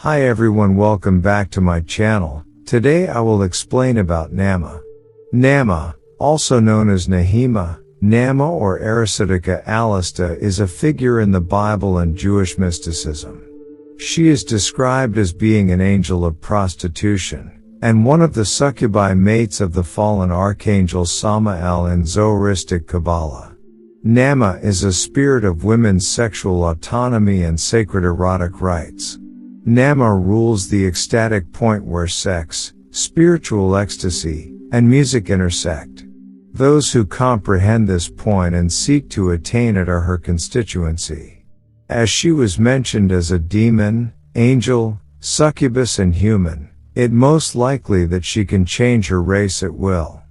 Hi everyone, welcome back to my channel. Today I will explain about Naamah. Naamah, also known as Nahima, Naamah or Eisheth Zenunim, is a figure in the Bible and Jewish mysticism. She is described as being an angel of prostitution, and one of the Succubi mates of the fallen archangel Samael in Zoroastric Kabbalah. Naamah is a spirit of women's sexual autonomy and sacred erotic rights. Naamah rules the ecstatic point where sex, spiritual ecstasy, and music intersect. Those who comprehend this point and seek to attain it are her constituency. As she was mentioned as a demon, angel, succubus and human, it most likely that she can change her race at will.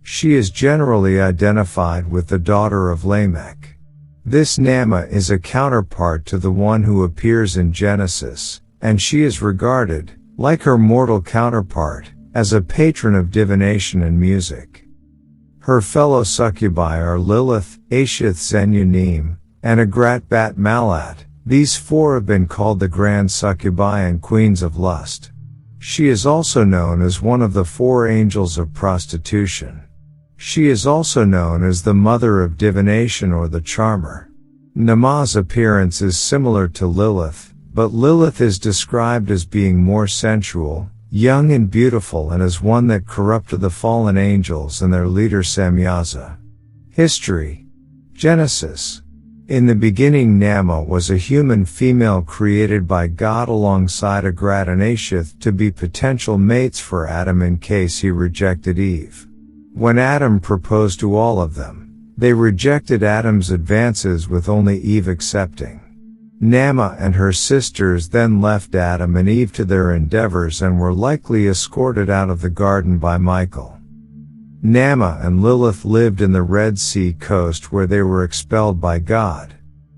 She is generally identified with the daughter of Lamech. This Naamah is a counterpart to the one who appears in Genesis, and she is regarded, like her mortal counterpart, as a patron of divination and music. Her fellow succubi are Lilith Eisheth Zenunim and Agrat Bat Mahlat. These four have been called the grand succubi and queens of lust. She is also known as one of the four angels of prostitution. She is also known as the mother of divination or the charmer. Naamah's appearance is similar to Lilith, but Lilith is described as being more sensual, young and beautiful, and as one that corrupted the fallen angels and their leader Samael. History. Genesis. In the beginning Naamah was a human female created by God alongside Agrat and Eisheth to be potential mates for Adam in case he rejected Eve. When Adam proposed to all of them, they rejected Adam's advances with only Eve accepting. Naamah and her sisters then left Adam and Eve to their endeavors and were likely escorted out of the garden by Michael. Naamah and Lilith lived in the Red Sea coast where they were expelled by God.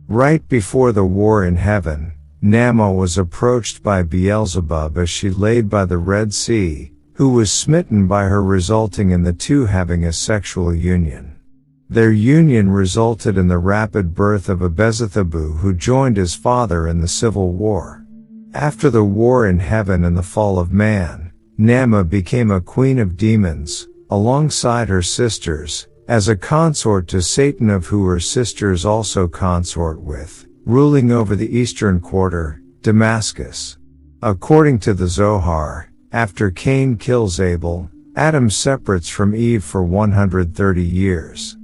Right before the war in heaven, Naamah was approached by Beelzebub as she laid by the Red Sea, who was smitten by her, resulting in the two having a sexual union. Their union resulted in the rapid birth of Beelzebub, who joined his father in the civil war. After the war in heaven and the fall of man, Naamah became a queen of demons, alongside her sisters, as a consort to Satan, of who her sisters also consort with, ruling over the eastern quarter, Damascus. According to the Zohar, after Cain kills Abel, Adam separates from Eve for 130 years.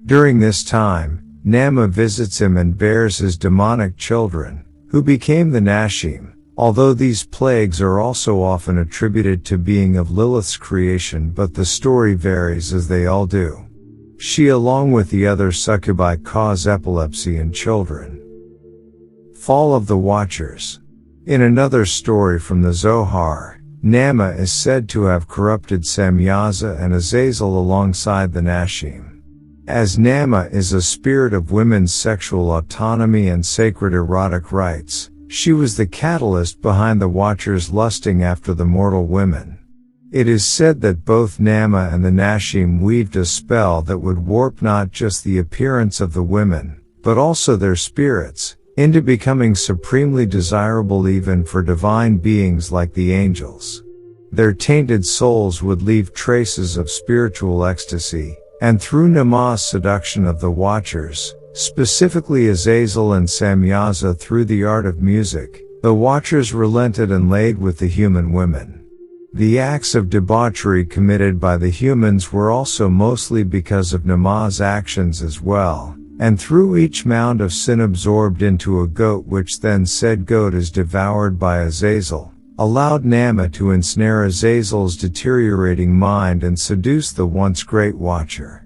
During this time, Naamah visits him and bears his demonic children, who became the Nashim, although these plagues are also often attributed to being of Lilith's creation, but the story varies as they all do. She along with the other succubi cause epilepsy in children. Fall of the Watchers. In another story from the Zohar, Naamah is said to have corrupted Samael and Azazel alongside the Nashim. As Naamah is a spirit of women's sexual autonomy and sacred erotic rights, she was the catalyst behind the Watchers lusting after the mortal women. It is said that both Naamah and the Nashim weaved a spell that would warp not just the appearance of the women, but also their spirits, into becoming supremely desirable even for divine beings like the angels. Their tainted souls would leave traces of spiritual ecstasy, and through Naamah's seduction of the Watchers, specifically Azazel and Samael through the art of music, the Watchers relented and laid with the human women. The acts of debauchery committed by the humans were also mostly because of Naamah's actions as well, and through each mound of sin absorbed into a goat, which then said goat is devoured by Azazel, allowed Naamah to ensnare Azazel's deteriorating mind and seduce the once great Watcher.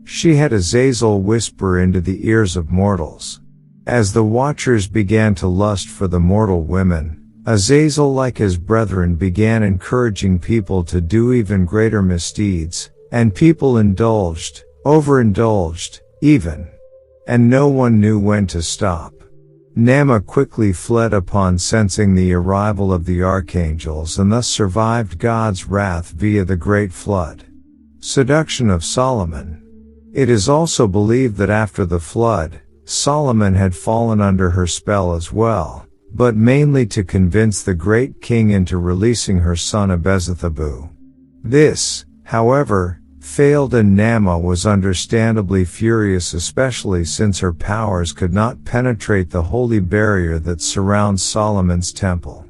She had Azazel whisper into the ears of mortals. As the Watchers began to lust for the mortal women, Azazel, like his brethren, began encouraging people to do even greater misdeeds, and people indulged, overindulged, even. And no one knew when to stop. Naamah quickly fled upon sensing the arrival of the archangels and thus survived God's wrath via the Great Flood. Seduction of Solomon. It is also believed that after the flood, Solomon had fallen under her spell as well, but mainly to convince the great king into releasing her son Abezathabu. This, however, failed, and Naamah was understandably furious, especially since her powers could not penetrate the holy barrier that surrounds Solomon's temple.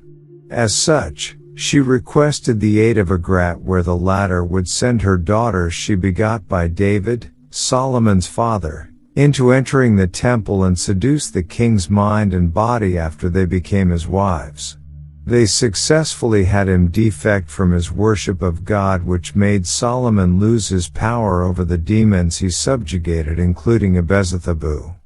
As such, she requested the aid of Agrat, where the latter would send her daughters she begot by David, Solomon's father, into entering the temple and seduce the king's mind and body after they became his wives. They successfully had him defect from his worship of God, which made Solomon lose his power over the demons he subjugated, including Abezathabu.